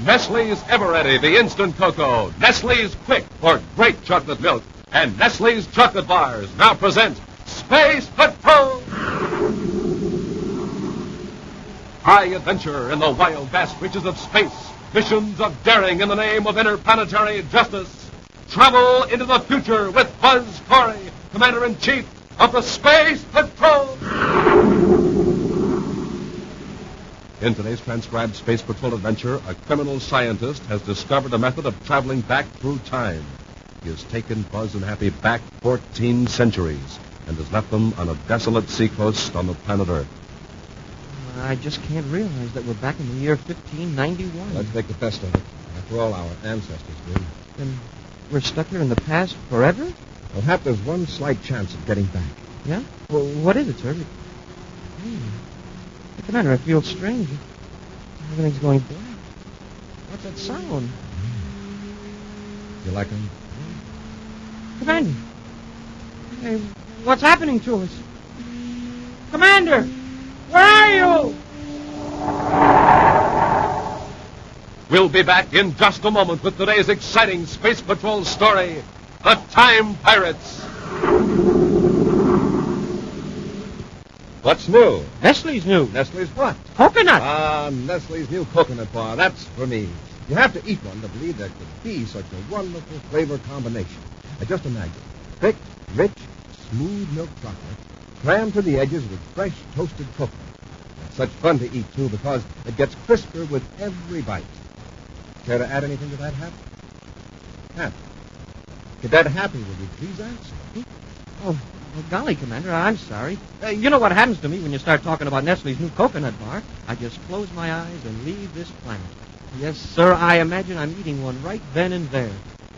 Nestle's Ever-Ready, the instant cocoa. Nestle's Quick for great chocolate milk. And Nestle's chocolate bars now present Space Patrol! High adventure in the wild, vast reaches of space. Missions of daring in the name of interplanetary justice. Travel into the future with Buzz Corey, Commander-in-Chief of the Space Patrol! In today's transcribed Space Patrol adventure, a criminal scientist has discovered a method of traveling back through time. He has taken Buzz and Happy back 14 centuries and has left them on a desolate seacoast on the planet Earth. I just can't realize that we're back in the year 1591. Let's make the best of it. After all, our ancestors did. And we're stuck here in the past forever? Well, Hap, there's one slight chance of getting back. Yeah? Well, what is it, sir? Commander, I feel strange. Everything's going black. What's that sound? You like him? Commander! Hey, what's happening to us? Commander! Where are you? We'll be back in just a moment with today's exciting Space Patrol story, The Time Pirates. What's new? Nestle's new. Nestle's what? Coconut. Nestle's new coconut bar. That's for me. You have to eat one to believe there could be such a wonderful flavor combination. Just imagine. Thick, rich, smooth milk chocolate, crammed to the edges with fresh toasted coconut. It's such fun to eat, too, because it gets crisper with every bite. Care to add anything to that, Hap? Hap, Cadet Happy, will you please answer? Oh, well, golly, Commander, I'm sorry. You know what happens to me when you start talking about Nestle's new coconut bar? I just close my eyes and leave this planet. Yes, sir, I imagine I'm eating one right then and there.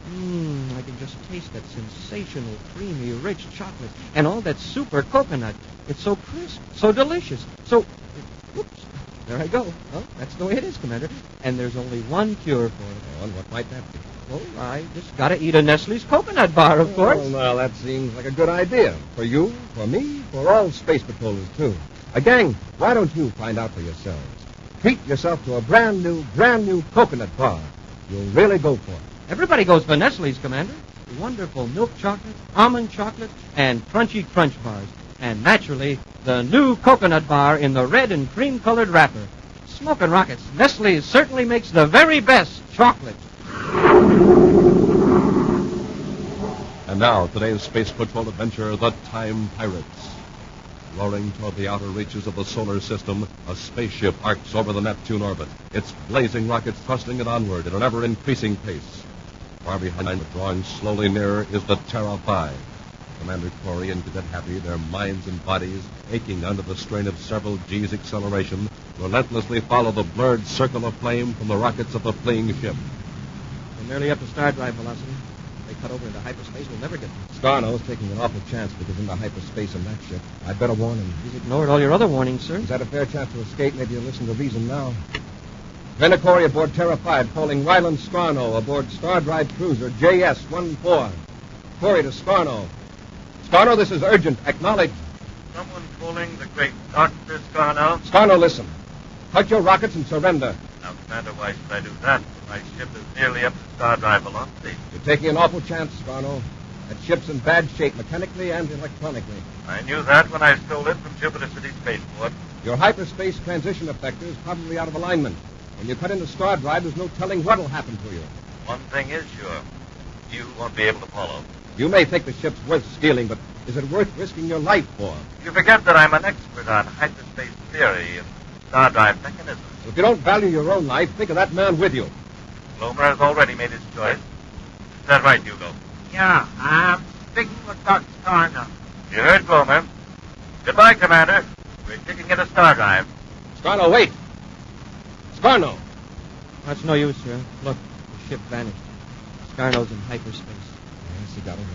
I can just taste that sensational, creamy, rich chocolate and all that super coconut. It's so crisp, so delicious, so... Oops, there I go. Well, that's the way it is, Commander. And there's only one cure for it. Oh, and what might that be? Well, I just got to eat a Nestle's coconut bar, of course. Well, that seems like a good idea. For you, for me, for all space patrollers, too. Gang, why don't you find out for yourselves? Treat yourself to a brand new coconut bar. You'll really go for it. Everybody goes for Nestle's, Commander. Wonderful milk chocolate, almond chocolate, and crunchy crunch bars. And naturally, the new coconut bar in the red and cream-colored wrapper. Smoking rockets, Nestle's certainly makes the very best chocolate. And now, today's Space Patrol adventure, The Time Pirates. Roaring toward the outer reaches of the solar system, a spaceship arcs over the Neptune orbit, its blazing rockets thrusting it onward at an ever-increasing pace. Far behind, but drawing slowly nearer, is the Sci-Fi. Commander Corey and Cadet Happy, their minds and bodies aching under the strain of several G's acceleration, relentlessly follow the blurred circle of flame from the rockets of the fleeing ship. We're nearly up to star drive velocity. If they cut over into hyperspace, we'll never get them. Scarno's taking an awful chance because into hyperspace in that ship. I'd better warn him. He's ignored all your other warnings, sir. He's had a fair chance to escape. Maybe he'll listen to reason now. Commander Corey aboard Terra-5, calling Ryland Scarno aboard Star Drive Cruiser JS-14. Corey to Scarno. Scarno, this is urgent. Acknowledge. Someone calling the great Dr. Scarno? Scarno, listen. Cut your rockets and surrender. Now, Commander, why should I do that? My ship is nearly up to star drive velocity. You're taking an awful chance, Scarno. That ship's in bad shape, mechanically and electronically. I knew that when I stole it from Jupiter City Spaceport. Your hyperspace transition effector is probably out of alignment. When you cut into star drive, there's no telling what'll happen to you. One thing is sure. You won't be able to follow. You may think the ship's worth stealing, but is it worth risking your life for? You forget that I'm an expert on hyperspace theory and star drive mechanisms. If you don't value your own life, think of that man with you. Glomer has already made his choice. Is that right, Hugo? Yeah, I'm speaking with Dr. Scarno. You heard Glomer. Goodbye, Commander. We're kicking into star drive. Scarno, wait. Scarno. That's no use, sir. Look, the ship vanished. Scarno's in hyperspace. Yes, he got away.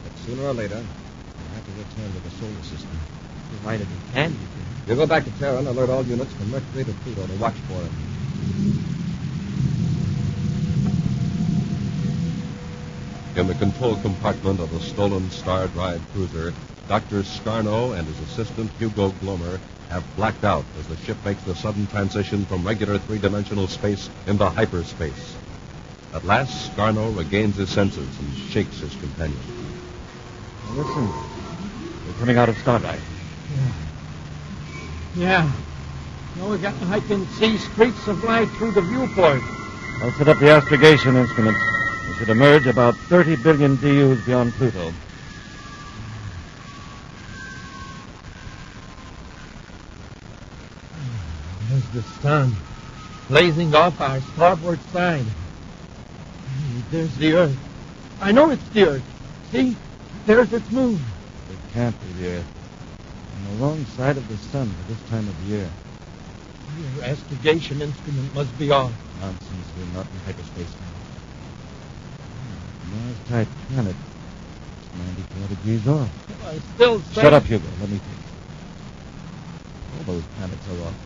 But sooner or later, he'll have to return to the solar system. Provided he can be. We'll go back to Terra and alert all units from Mercury to Pluto to watch for him. In the control compartment of the stolen Star Drive cruiser, Dr. Scarno and his assistant Hugo Glomer have blacked out as the ship makes the sudden transition from regular three-dimensional space into hyperspace. At last, Scarno regains his senses and shakes his companion. Listen, we're coming out of Stardrive. Yeah. No, I can see streaks of light through the viewport. I'll set up the astrogation instruments. We should emerge about 30 billion DUs beyond Pluto. There's the sun, blazing off our starboard side. There's the Earth. I know it's the Earth. See? There's its moon. It can't be the Earth. On the wrong side of the sun for this time of year. Your astrogation instrument must be off. Nonsense. We're not in hyperspace now. Mars-type planet. It's 94 degrees off. I still say... Shut up, Hugo. Let me think. All those planets are off.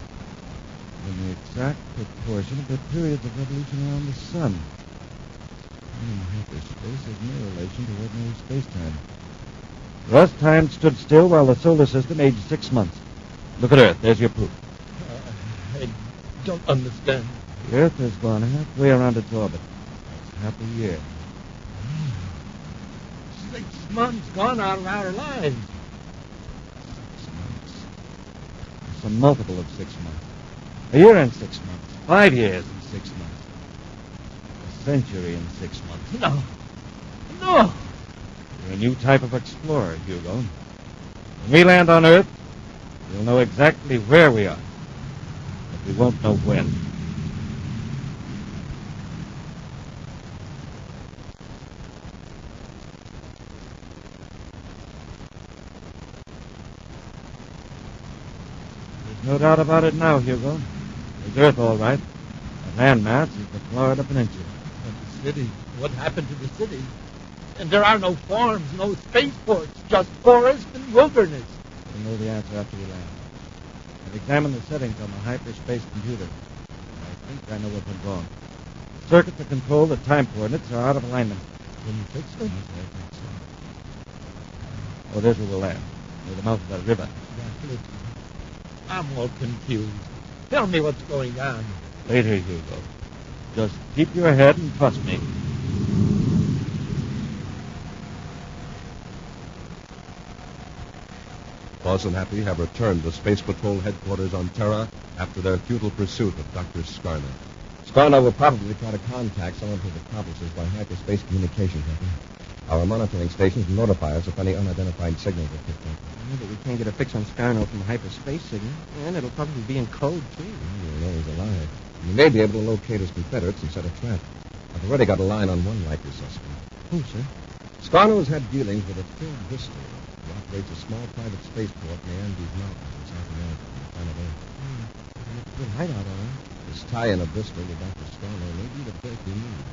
In the exact proportion of their periods of revolution around the sun. In hyperspace has no relation to ordinary space-time. For us, time stood still while the solar system aged 6 months. Look at Earth. There's your proof. I don't understand. The Earth has gone halfway around its orbit. That's half a year. 6 months gone out of our lives. 6 months. It's a multiple of 6 months. A year in 6 months. 5 years in 6 months. A century in 6 months. No. You're a new type of explorer, Hugo. When we land on Earth, we'll know exactly where we are. But we won't know when. There's no doubt about it now, Hugo. There's Earth, all right. The landmass is the Florida Peninsula. And the city. What happened to the city? And there are no farms, no spaceports, just forest and wilderness. We'll know the answer after we land. I've examined the settings on the hyperspace computer. I think I know what went wrong. The circuits that control the time coordinates are out of alignment. Can you fix them? Yes, I think so. Oh, there's where we'll land. Near the mouth of that river. I'm all confused. Tell me what's going on. Later, Hugo. Just keep your head and trust me. Buzz and Happy have returned to Space Patrol headquarters on Terra after their futile pursuit of Dr. Scarno. Scarno will probably try to contact some of his accomplices by hyperspace communication, Captain. Our monitoring stations will notify us if any unidentified signals are picked up. Yeah, but we can't get a fix on Scarno from the hyperspace signal. And it'll probably be in code, too. You know he's alive. We may be able to locate his Confederates and set a trap. I've already got a line on one likely suspect. Who, sir? Scarno has had dealings with a third Bristol who operates a small private spaceport in the Andes Mountains in South America on the planet Earth. It's a good hideout, all right. This tie-in of Bristol with Dr. Scarno may be the break we need.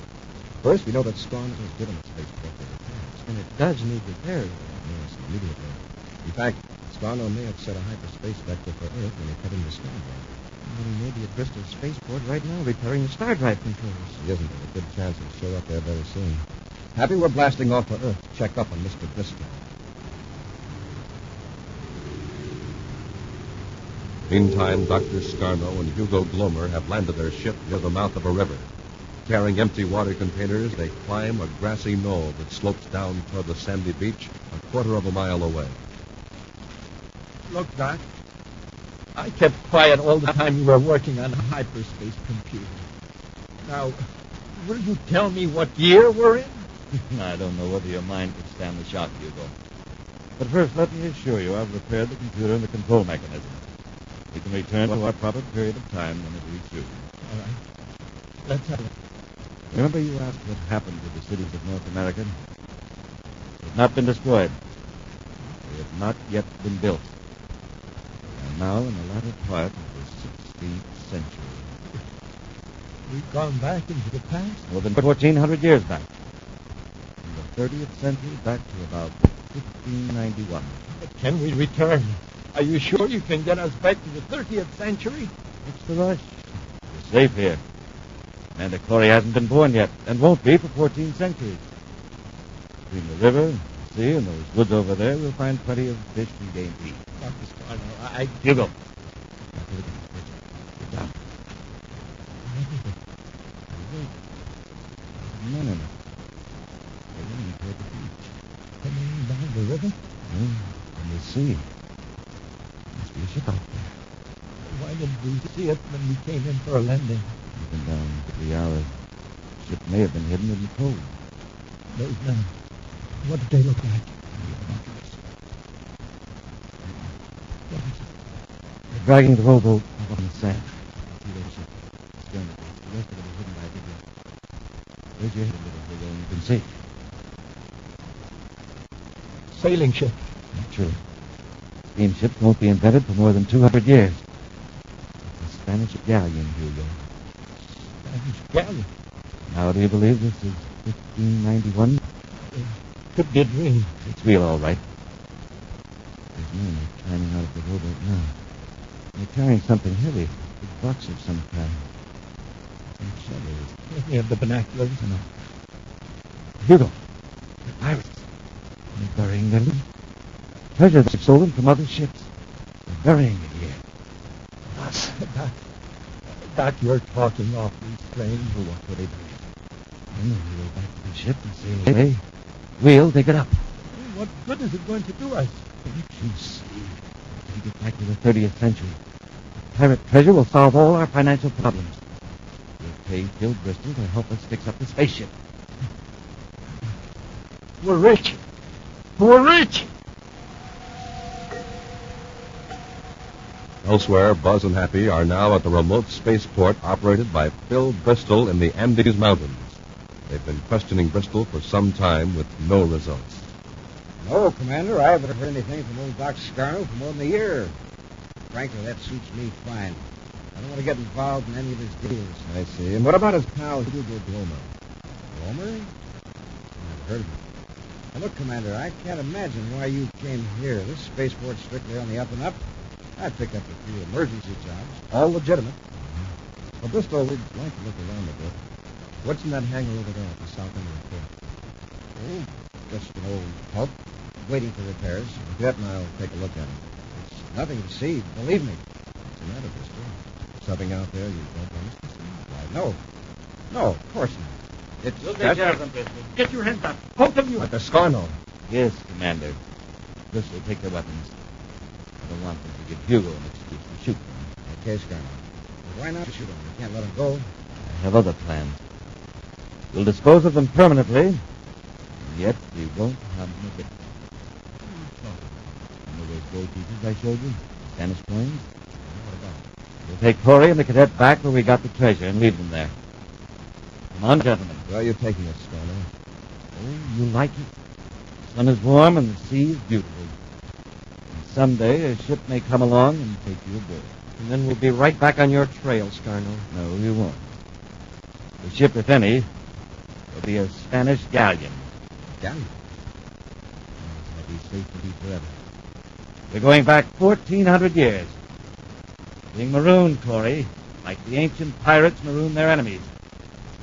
First, we know that Scarno has legitimate spaceport for repairs. And it does need repairs. Yes, immediately. In fact, Scarno may have set a hyperspace vector for Earth when he cut into Stardrive. Well, he may be at Bristol Spaceport right now repairing the Stardrive controls. He isn't. There's a good chance he'll show up there very soon. Happy we're blasting off for Earth to check up on Mr. Bristol. Meantime, Dr. Scarno and Hugo Glomer have landed their ship near the mouth of a river. Carrying empty water containers, they climb a grassy knoll that slopes down toward the sandy beach a quarter of a mile away. Look, Doc. I kept quiet all the time you were working on a hyperspace computer. Now, will you tell me what year we're in? I don't know whether your mind could stand the shock, Hugo. But first, let me assure you I've repaired the computer and the control mechanism. We can return to our proper period of time whenever we choose. All right. Let's have it. Remember you asked what happened to the cities of North America? They have not been destroyed. They have not yet been built. They are now in the latter part of the 16th century. We've gone back into the past? More than 1,400 years back. From the 30th century back to about 1591. But can we return? Are you sure you can get us back to the 30th century? What's the rush? We're safe here. Mandalore hasn't been born yet, and won't be for 14 centuries. Between the river, the see, in those woods over there, we'll find plenty of fish and game to eat. Dr. Scarno, Hugo. Get down. No. They're running toward the beach. Coming down the river? From the sea. Must be a ship out there. Why didn't we see it when we came in for a landing? We've been down 3 hours. The ship may have been hidden in the cove. Those men, what did they look like? What is it? They're dragging the rowboat up on the sand. See that ship? It's down the beach. The rest of it is hidden by a big rock. Raise your head a little, Hugo, and you can see. Sailing ship. Naturally. Steamships won't be invented for more than 200 years. It's a Spanish galleon, Hugo. Spanish galleon. Now, do you believe this is 1591? Could be a dream. It's real, all right. There's men climbing out of the rowboat now. They're carrying something heavy, a big box of some kind. Some shovels. We have the binoculars. No. Hugo, they're pirates. They're burying their loot. Treasure they've stolen from other ships. They're burying it here. Us. Doc, you're talking awfully strange. Well, what will they do? Then they'll go back to the ship and sail away. We'll dig it up. What good is it going to do us? Don't you see? Take it back to the 30th century. The pirate treasure will solve all our financial problems. We'll pay Phil Bristol to help us fix up the spaceship. We're rich. We're rich. Elsewhere, Buzz and Happy are now at the remote spaceport operated by Phil Bristol in the Andes Mountains. They've been questioning Bristol for some time with no results. No, Commander, I haven't heard anything from old Doc Scarno for more than a year. Frankly, that suits me fine. I don't want to get involved in any of his deals. I see. And what about his pal, Hugo Glomer? Glomer? I've heard of him. Now, look, Commander, I can't imagine why you came here. This spaceport's strictly on the up and up. I'd pick up a few emergency jobs, all legitimate. Well, Bristol, we'd like to look around a bit. What's in that hangar over there at the south end of the port? Oh, just an old pump, waiting for repairs. Get and I'll take a look at it. It's nothing to see, believe me. What's the matter, Bristol? Something out there you don't want us to see? Why, no, of course not. It's We'll take care of them, Bristol. Get your hands up. Both of you. But the Scarno. Yes, Commander. Bristol, take their weapons. I don't want them to give Hugo an excuse to shoot them. Okay, Scarno. But why not shoot him? We can't let him go. I have other plans. We'll dispose of them permanently, and yet we won't have them a bit. Remember those gold pieces I showed you? Spanish coins? What about it? We'll take Corey and the cadet back where we got the treasure and leave them there. Come on, gentlemen. Where are you taking us, Scarno? Oh, you like it? The sun is warm and the sea is beautiful. And someday a ship may come along and take you aboard. And then we'll be right back on your trail, Scarno. No, you won't. The ship, if any, will be a Spanish galleon. Galleon? I'll be safe to be forever. We're going back 1,400 years. Being marooned, Corey, like the ancient pirates maroon their enemies.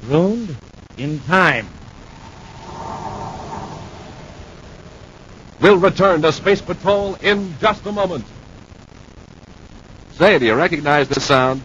Marooned in time. We'll return to Space Patrol in just a moment. Say, do you recognize this sound?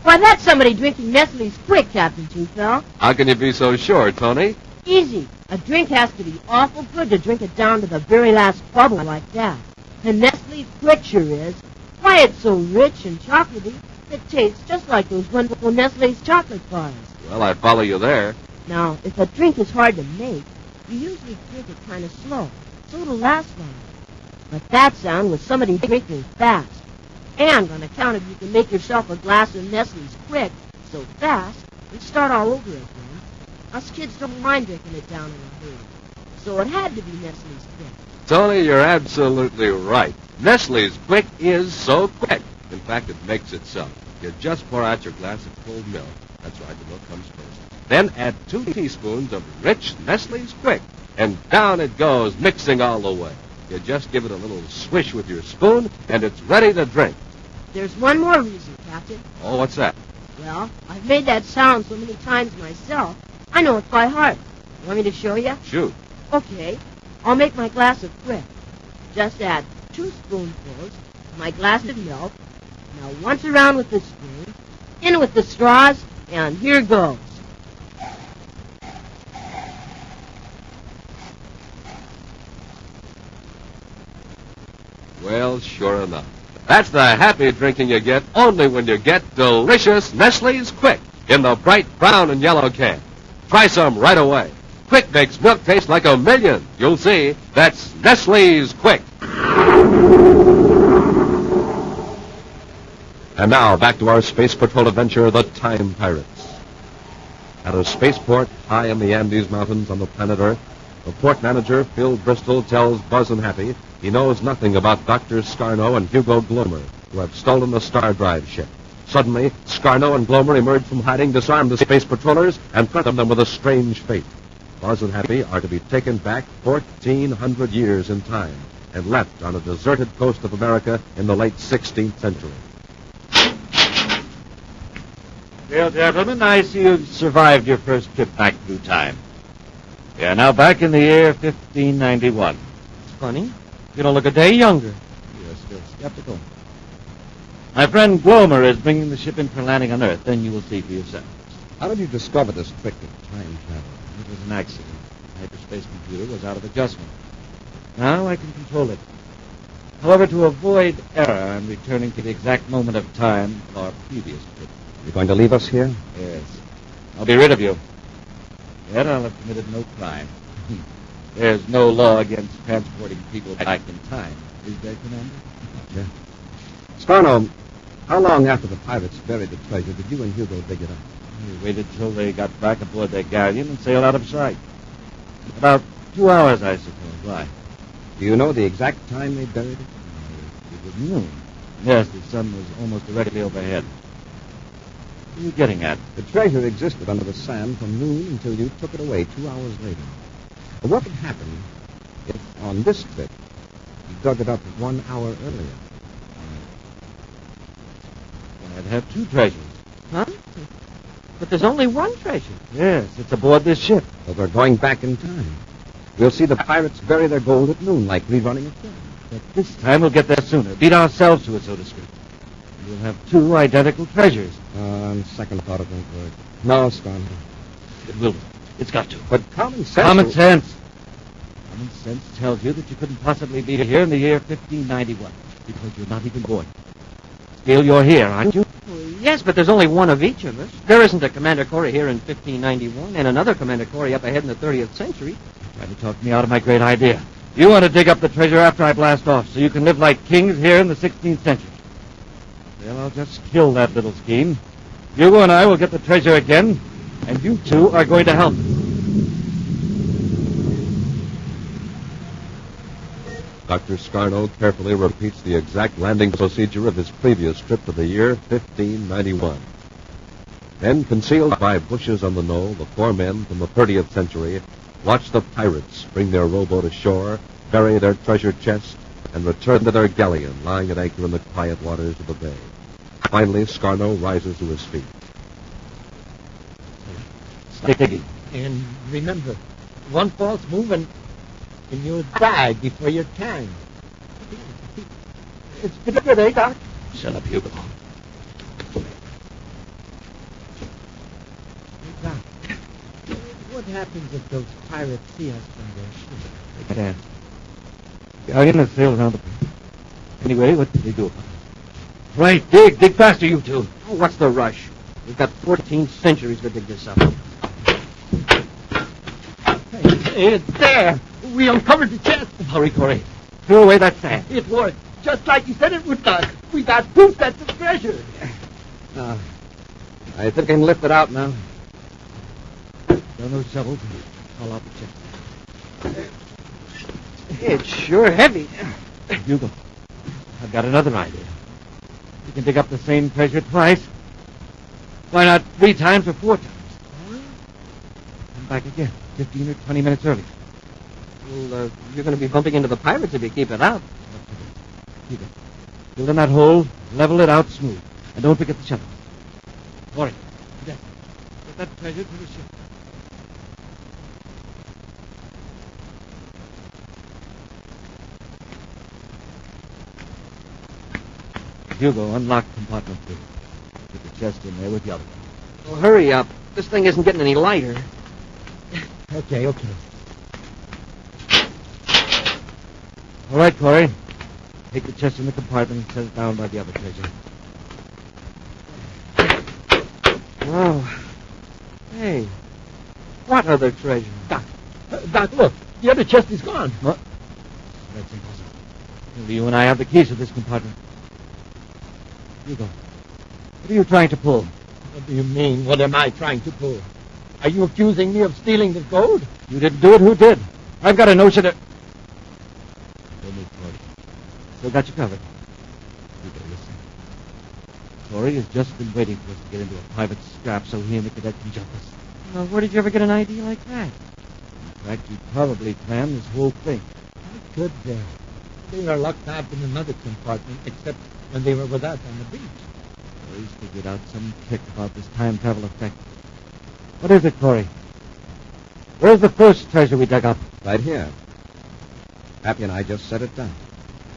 Why, that's somebody drinking Nestle's quick, Captain Toothfell. How can you be so sure, Tony? Easy. A drink has to be awful good to drink it down to the very last bubble like that. And Nestle's quick sure is. Why, it's so rich and chocolatey, it tastes just like those wonderful Nestle's chocolate bars. Well, I follow you there. Now, if a drink is hard to make, you usually drink it kind of slow, so it'll last longer. But that sound was somebody drinking fast. And on account of you can make yourself a glass of Nestle's quick, so fast, and start all over again. Us kids don't mind drinking it down in a hurry. So it had to be Nestle's quick. Tony, you're absolutely right. Nestle's Quick is so quick. In fact, it makes itself. You just pour out your glass of cold milk. That's right, the milk comes first. Then add 2 teaspoons of rich Nestle's Quick, and down it goes, mixing all the way. You just give it a little swish with your spoon, and it's ready to drink. There's one more reason, Captain. Oh, what's that? Well, I've made that sound so many times myself, I know it by heart. Want me to show you? Shoot. Okay. I'll make my glass of quick. Just add 2 spoonfuls to my glass of milk. Now once around with the spoon, in with the straws, and here goes. Well, sure enough. That's the happy drinking you get only when you get delicious Nestle's Quick in the bright brown and yellow can. Try some right away. Quick makes milk taste like a million. You'll see. That's Nestle's Quick. And now, back to our Space Patrol adventure, the Time Pirates. At a spaceport high in the Andes Mountains on the planet Earth, the port manager, Phil Bristol, tells Buzz and Happy he knows nothing about Dr. Scarno and Hugo Glomer, who have stolen the Star Drive ship. Suddenly, Scarno and Glomer emerge from hiding, disarm the space patrollers, and threaten them with a strange fate. Buzz and Happy are to be taken back 1,400 years in time and left on a deserted coast of America in the late 16th century. Well, gentlemen, I see you've survived your first trip back through time. We are now back in the year 1591. It's funny. You don't look a day younger. You're still skeptical. My friend Glomer is bringing the ship in for landing on Earth. Then you will see for yourself. How did you discover this trick of time travel? It was an accident. The hyperspace computer was out of adjustment. Now I can control it. However, to avoid error, I'm returning to the exact moment of time of our previous trip. You're going to leave us here? Yes. I'll be rid of you. Yet I'll have committed no crime. There's no law against transporting people back in time. Is there, Commander? Yeah. Scarno, how long after the pirates buried the treasure did you and Hugo dig it up? We waited till they got back aboard their galleon and sailed out of sight. About 2 hours, I suppose. Why? Do you know the exact time they buried it? It was noon. Yes, the sun was almost directly overhead. What are you getting at? The treasure existed under the sand from noon until you took it away 2 hours later. But what would happen if, on this trip, you dug it up 1 hour earlier? I'd have 2 treasures. Huh? But there's only one treasure. Yes, it's aboard this ship. But we're going back in time. We'll see the pirates bury their gold at noon, like rerunning a film. But this time we'll get there sooner. Beat ourselves to it, so to speak. We'll have 2 identical treasures. On second thought, it won't work. No, Scarno. It will. It's got to. But common sense... Common sense. Common sense tells you that you couldn't possibly be here in the year 1591 because you're not even born. Still, you're here, aren't you? Well, yes, but there's only one of each of us. There isn't a Commander Corey here in 1591 and another Commander Corey up ahead in the 30th century. Trying to talk me out of my great idea. You want to dig up the treasure after I blast off so you can live like kings here in the 16th century. Well, I'll just kill that little scheme. Hugo and I will get the treasure again, and you 2 are going to help. Dr. Scarno carefully repeats the exact landing procedure of his previous trip to the year 1591. Then, concealed by bushes on the knoll, the 4 men from the 30th century watch the pirates bring their rowboat ashore, bury their treasure chest, and return to their galleon lying at anchor in the quiet waters of the bay. Finally, Scarno rises to his feet. Stay digging. And remember, one false move and you'll die before your time. It's pretty good, eh, Doc? Shut up, Hugo. Hey, Doc, what happens if those pirates see us from their ship? They can't. Galleon has sailed around the point. Anyway, what did they do about it? Right, dig. Dig faster, you 2. Oh, what's the rush? We've got 14 centuries to dig this up. Hey, it's there. We uncovered the chest. Hurry, Corey. Throw away that sand. It worked, just like you said it would, Doc. We got proof that's the treasure. I think I can lift it out now. Got no shovels. Haul out the chest. It's sure heavy. Hugo, I've got another idea. You can dig up the same treasure twice. Why not 3 times or 4 times? Come back again, 15 or 20 minutes early. Well, you're going to be bumping into the pirates if you keep it out. Keep it. Fill in that hole, level it out smooth. And don't forget the shovel. Corey, yes. Get that treasure to the ship. Hugo, unlock compartment 2. Put the chest in there with the other one. Well, hurry up. This thing isn't getting any lighter. Okay. All right, Corey. Take the chest in the compartment and set it down by the other treasure. Oh. Hey. What other treasure? Doc, look. The other chest is gone. What? That's impossible. Only you and I have the keys to this compartment. Hugo, what are you trying to pull? What do you mean? What am I trying to pull? Are you accusing me of stealing the gold? You didn't do it. Who did? I've got a notion that... Don't move, Corey. Still got you covered. Hugo, listen. Corey has just been waiting for us to get into a private scrap so he and the cadet can jump us. Well, where did you ever get an idea like that? In fact, he probably planned this whole thing. How could they? They were locked up in another compartment, except when they were with us on the beach. Corey's figured out some trick about this time travel effect. What is it, Corey? Where's the first treasure we dug up? Right here. Happy and I just set it down.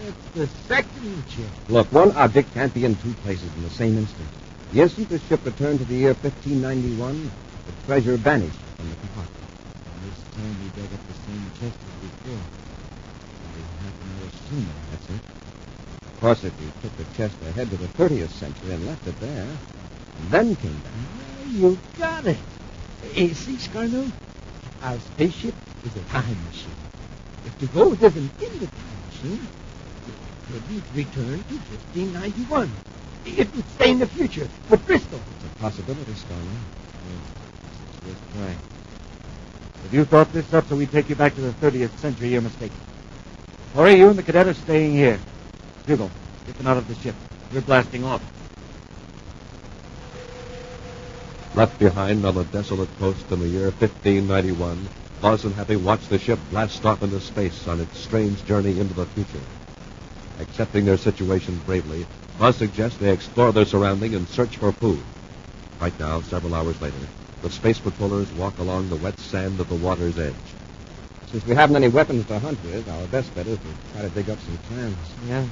It's the second chest. Look, one object can't be in two places in the same instant. The instant the ship returned to the year 1591, the treasure vanished from the compartment. And this time we dug up the same chest as before. Only half an hour sooner, that's it. Of course, if you took the chest ahead to the 30th century and left it there, and then came back... You got it. See, Scarno? Our spaceship is a time machine. If the gold isn't in the time machine, it couldn't return to 1591. It would stay in the future with Bristol. It's a possibility, Scarno. Yes, let's try. If you thought this up so we take you back to the 30th century, you're mistaken. Corey, you and the cadet are staying here. Hugo, get them out of the ship. We're blasting off. Left behind on the desolate coast in the year 1591, Buzz and Happy watched the ship blast off into space on its strange journey into the future. Accepting their situation bravely, Buzz suggests they explore their surrounding and search for food. Right now, several hours later, the space patrollers walk along the wet sand of the water's edge. Since we haven't any weapons to hunt with, our best bet is to try to dig up some clams. Yeah.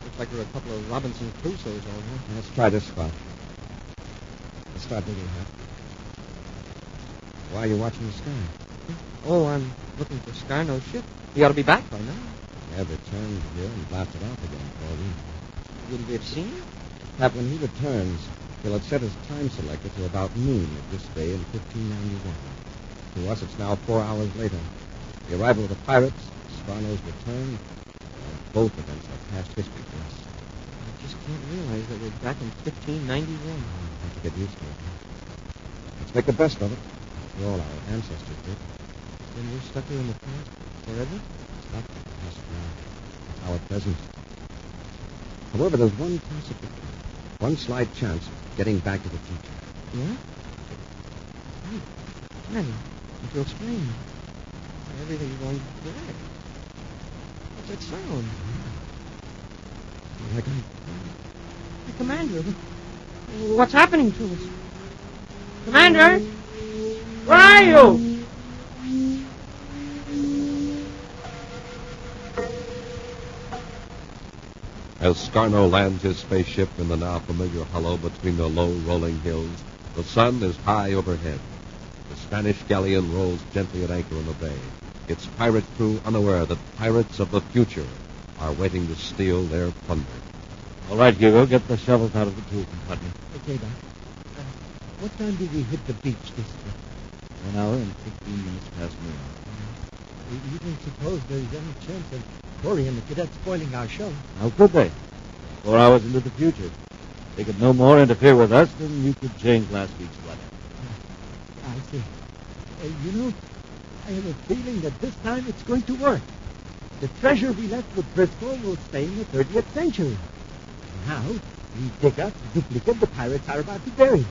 Looks like there are a couple of Robinson Crusoes over here. Let's try this spot. Let's start digging, Hap. Why are you watching the sky? Oh, I'm looking for Scarno's ship. He ought to be back by now. Yeah, returned here and blasted off again, Corey. Wouldn't we have seen him? Hap, when he returns, he'll have set his time selector to about noon of this day in 1591. To us, it's now 4 hours later. The arrival of the pirates, Scarno's return, both events are past history for us. I just can't realize that we're back in 1591. I'll have to get used to it. Let's make the best of it. After all, our ancestors did. Then we're stuck here in the past forever? It's not the past now. It's our present. However, there's one possibility, one slight chance of getting back to the future. Yeah? Hey, Commander, would you explain? Everything's going bad. What's that sound? Like Hey, Commander, what's happening to us? Commander? Where are you? As Scarno lands his spaceship in the now familiar hollow between the low rolling hills, the sun is high overhead. The Spanish galleon rolls gently at anchor in the bay, its pirate crew unaware that pirates of the future are waiting to steal their plunder. All right, Hugo, get the shovels out of the tool compartment. Okay, Doc. What time did we hit the beach this trip? 1 hour and 15 minutes past noon. You don't suppose there's any chance of Corey and the cadets spoiling our show? How could they? 4 hours into the future. They could no more interfere with us than you could change last week's weather. I see. I have a feeling that this time it's going to work. The treasure we left with Bristol will stay in the 30th century. Now, we dig up the duplicate the pirates are about to bury.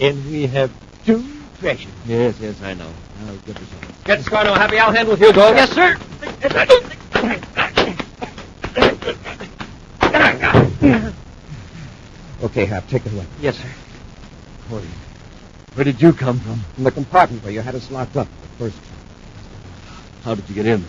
And we have 2 treasures. Yes, I know. I'll get the shovels. Get Scarno, Happy. I'll handle Hugo. Yes, sir. Okay, Hap, take it away. Yes, sir. Corey, where did you come from? From the compartment where you had us locked up the first time. How did you get in?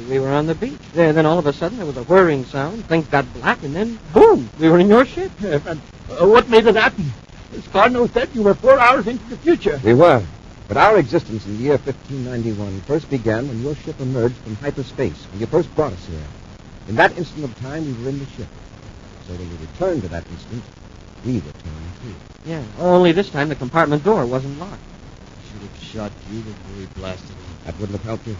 We were on the beach. Then all of a sudden there was a whirring sound. Things got black, and then, boom, we were in your ship. And what made it happen? Scarno said you were 4 hours into the future. We were. But our existence in the year 1591 first began when your ship emerged from hyperspace, when you first brought us here. In that instant of time, we were in the ship. So when we returned to that instant, we returned too. Yeah, only this time the compartment door wasn't locked. Should have shot you before he blasted him. That wouldn't have helped you.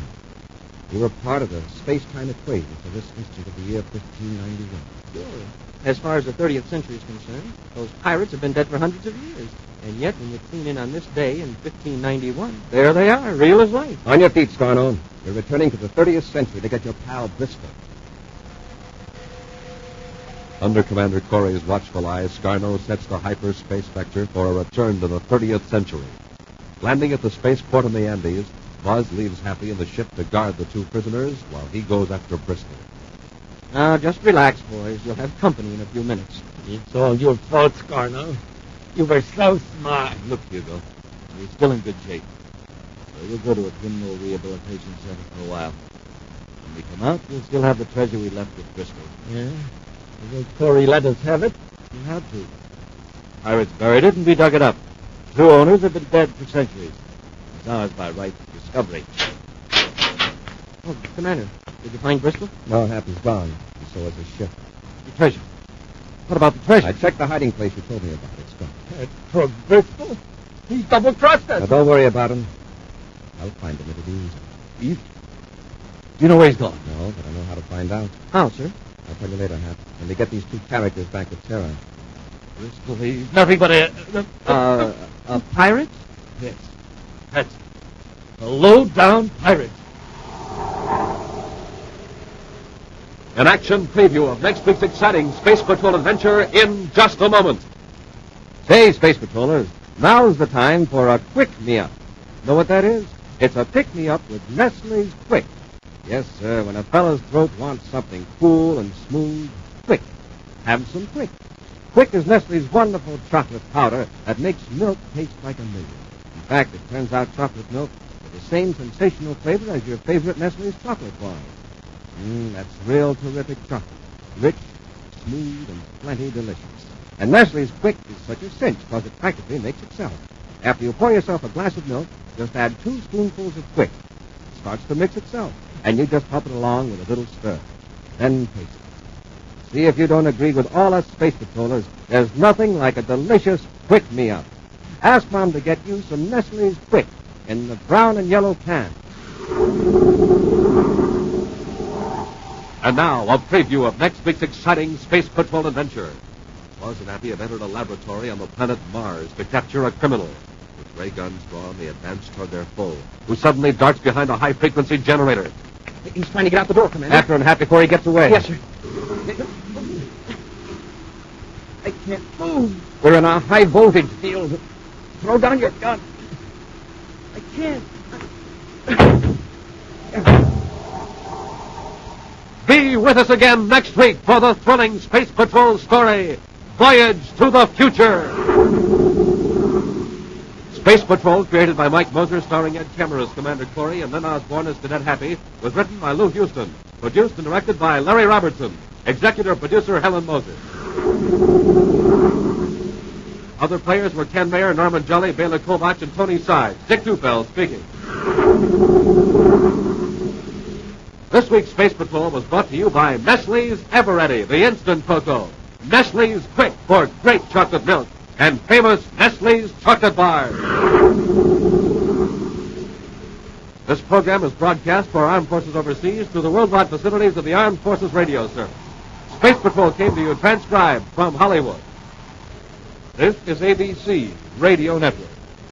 We were part of the space-time equation for this instant of the year 1591. Sure. As far as the 30th century is concerned, those pirates have been dead for hundreds of years. And yet, when you clean in on this day in 1591, there they are, real as life. On your feet, Scarno. You're returning to the 30th century to get your pal Bristol. Under Commander Corey's watchful eye, Scarno sets the hyperspace vector for a return to the 30th century. Landing at the spaceport in the Andes, Buzz leaves Happy in the ship to guard the two prisoners while he goes after Bristol. Now, just relax, boys. You'll have company in a few minutes. It's all your fault, Scarno. You were so smart. Look, Hugo, we're still in good shape. So we'll go to a criminal rehabilitation center for a while. When we come out, we'll still have the treasure we left with Bristol. Yeah? Will Corey let us have it? We'll have to. Pirates buried it, and we dug it up. True owners have been dead for centuries. It's ours by right of discovery. Oh, Commander, did you find Bristol? No, Happy's gone. And so is his ship. The treasure. What about the treasure? I checked the hiding place you told me about. It's gone. For Bristol? He double-crossed us. Now, don't worry about him. I'll find him. It'll be easy. Easy? Do you know where he's gone? No, but I know how to find out. How, sir? I'll tell you later, Hap. When we get these two characters back to Terra. Bristol, he's nothing but A pirate? Yes. That's it. A low-down pirate. An action preview of next week's exciting Space Patrol adventure in just a moment. Say, Space Patrollers, now's the time for a quick-me-up. Know what that is? It's a pick-me-up with Nestle's Quick. Yes, sir, when a fella's throat wants something cool and smooth, Quick. Have some Quick. Quick is Nestle's wonderful chocolate powder that makes milk taste like a million. In fact, it turns out chocolate milk with the same sensational flavor as your favorite Nestle's chocolate bar. That's real terrific chocolate. Rich, smooth, and plenty delicious. And Nestle's Quick is such a cinch because it practically makes itself. After you pour yourself a glass of milk, just add 2 spoonfuls of Quick. It starts to mix itself, and you just pump it along with a little stir. Then taste it. See if you don't agree with all us Space Patrollers. There's nothing like a delicious Quick Me-Up. Ask Mom to get you some Nestle's Quick in the brown and yellow can. And now, a preview of next week's exciting Space Patrol adventure. Buzz and Happy have entered a laboratory on the planet Mars to capture a criminal. With ray guns drawn, they advance toward their foe, who suddenly darts behind a high-frequency generator. He's trying to get out the door, Commander. After him, Hap, before he gets away. Yes, sir. I can't move. We're in a high-voltage field. Throw down your gun. I can't. Be with us again next week for the thrilling Space Patrol story, Voyage to the Future. Space Patrol, created by Mike Moser, starring Ed Kemmer as Commander Corey and Len Osborne as Cadet Happy, was written by Lou Houston, produced and directed by Larry Robertson, executive producer Helen Moser. Other players were Ken Mayer, Norman Jolly, Bela Kovach, and Tony Sides. Dick Dufell speaking. This week's Space Patrol was brought to you by Nestle's Eveready, the instant cocoa, Nestle's Quick for great chocolate milk, and famous Nestle's chocolate bars. This program is broadcast for Armed Forces overseas through the worldwide facilities of the Armed Forces Radio Service. Space Patrol came to you transcribed from Hollywood. This is ABC Radio Network.